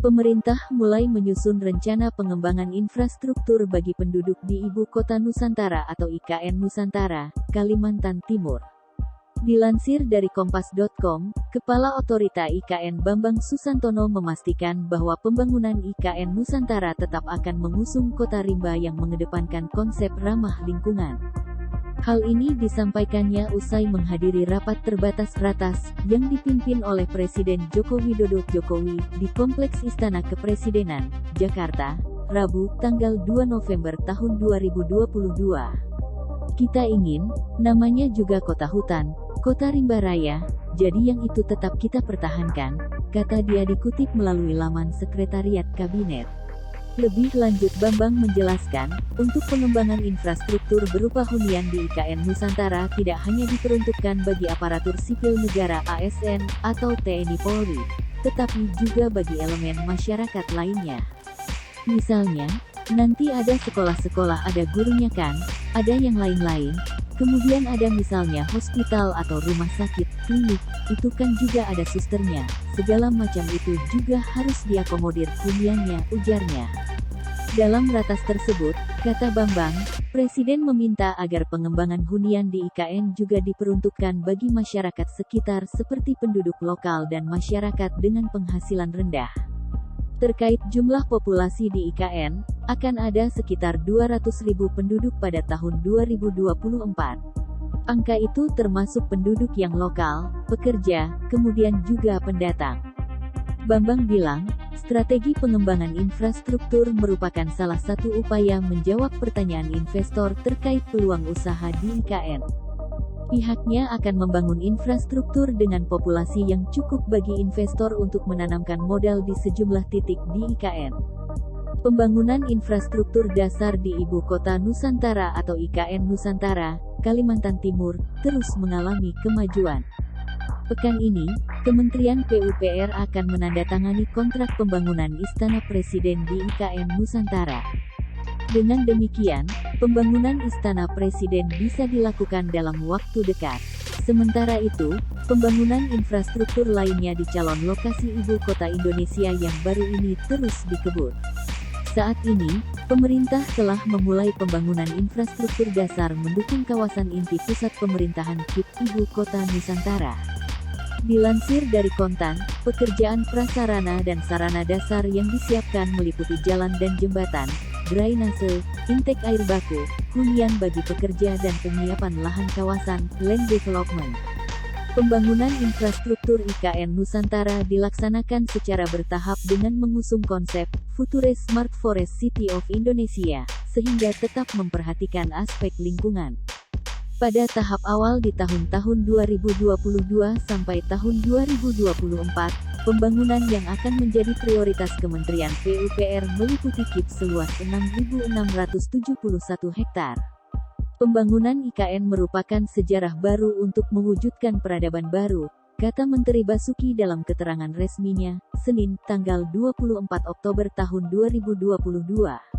Pemerintah mulai menyusun rencana pengembangan infrastruktur bagi penduduk di Ibu Kota Nusantara atau IKN Nusantara, Kalimantan Timur. Dilansir dari Kompas.com, Kepala Otorita IKN Bambang Susantono memastikan bahwa pembangunan IKN Nusantara tetap akan mengusung kota rimba yang mengedepankan konsep ramah lingkungan. Hal ini disampaikannya usai menghadiri rapat terbatas ratas, yang dipimpin oleh Presiden Joko Widodo di Kompleks Istana Kepresidenan, Jakarta, Rabu, tanggal 2 November tahun 2022. Kita ingin, namanya juga kota hutan, kota rimba raya, jadi yang itu tetap kita pertahankan, kata dia dikutip melalui laman Sekretariat Kabinet. Lebih lanjut Bambang menjelaskan, untuk pengembangan infrastruktur berupa hunian di IKN Nusantara tidak hanya diperuntukkan bagi aparatur sipil negara ASN, atau TNI Polri, tetapi juga bagi elemen masyarakat lainnya. Misalnya, nanti ada sekolah-sekolah ada gurunya kan, ada yang lain-lain, kemudian ada misalnya hospital atau rumah sakit, klinik, itu kan juga ada susternya, segala macam itu juga harus diakomodir huniannya, ujarnya. Dalam ratas tersebut, kata Bambang, Presiden meminta agar pengembangan hunian di IKN juga diperuntukkan bagi masyarakat sekitar seperti penduduk lokal dan masyarakat dengan penghasilan rendah. Terkait jumlah populasi di IKN, akan ada sekitar 200.000 penduduk pada tahun 2024. Angka itu termasuk penduduk yang lokal, pekerja, kemudian juga pendatang. Bambang bilang, strategi pengembangan infrastruktur merupakan salah satu upaya menjawab pertanyaan investor terkait peluang usaha di IKN. Pihaknya akan membangun infrastruktur dengan populasi yang cukup bagi investor untuk menanamkan modal di sejumlah titik di IKN. Pembangunan infrastruktur dasar di Ibu Kota Nusantara atau IKN Nusantara, Kalimantan Timur, terus mengalami kemajuan. Pekan ini, Kementerian PUPR akan menandatangani kontrak pembangunan Istana Presiden di IKN Nusantara. Dengan demikian, pembangunan Istana Presiden bisa dilakukan dalam waktu dekat. Sementara itu, pembangunan infrastruktur lainnya di calon lokasi ibu kota Indonesia yang baru ini terus dikebut. Saat ini, pemerintah telah memulai pembangunan infrastruktur dasar mendukung kawasan inti pusat pemerintahan KIP Ibu Kota Nusantara. Dilansir dari Kontan, pekerjaan prasarana dan sarana dasar yang disiapkan meliputi jalan dan jembatan, drainase, intake air baku, hunian bagi pekerja dan penyiapan lahan kawasan, land development. Pembangunan infrastruktur IKN Nusantara dilaksanakan secara bertahap dengan mengusung konsep Future Smart Forest City of Indonesia, sehingga tetap memperhatikan aspek lingkungan. Pada tahap awal di tahun-tahun 2022 sampai tahun 2024, pembangunan yang akan menjadi prioritas Kementerian PUPR meliputi KIP seluas 6.671 hektar. Pembangunan IKN merupakan sejarah baru untuk mewujudkan peradaban baru, kata Menteri Basuki dalam keterangan resminya, Senin, tanggal 24 Oktober tahun 2022.